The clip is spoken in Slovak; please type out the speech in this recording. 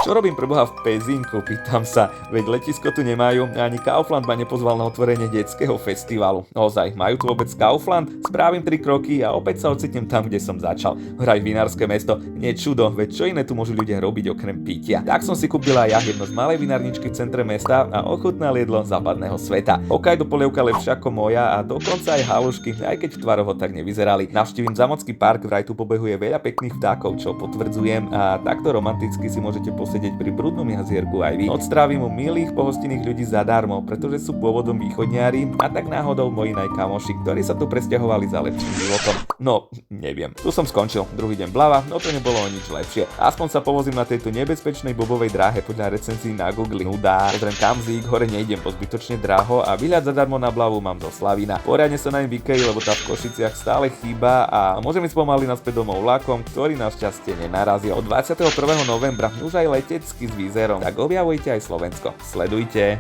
Čo robím preboha v Pezinku, pýtam sa, veď letisko tu nemajú, ani Kaufland ma nepozval na otvorenie detského festivalu. Ozaj, majú tu vôbec Kaufland? Spravím 3 kroky a opäť sa ocitnem tam, kde som začal. Vraj vinárske mesto, nie čudo, veď čo iné tu môžu ľudia robiť okrem pitia. Tak som si kúpil aj ja jedno z malej vinárničky v centre mesta a ochutnal jedlo západného sveta. Hokkaido polievka lepšia ako moja a dokonca aj halušky, aj keď tvarovo tak nevyzerali. Navštívim Zámocký park, vraj tu pobehuje veľa pekných vtákov, čo potvrdzujem, a takto romanticky si môžete posedieť pri brudnom jazierku aj vy. Odstrávim u milých pohostinných ľudí zadarmo, pretože sú pôvodom východniari a tak náhodou moji najkamoši, ktorí sa tu presťahovali za lepším životom. No, neviem. Tu som skončil. Druhý deň Blava, no to nebolo o nič lepšie. Aspoň sa povozím na tejto nebezpečnej bobovej dráhe podľa recenzií na Google. Nudá. Pozriem kamzík, hore nejdem po zbytočne draho a výhľad zadarmo na Blavu mám zo Slavína. Poriadne sa na ňu vykejí, lebo tá v Košiciach stále chýba a môžem ísť pomaly naspäť domov vlakom, ktorý našťastie nenarazil. Od 21. novembra už aj letecky s výzerom, tak objavujte aj Slovensko. Sledujte.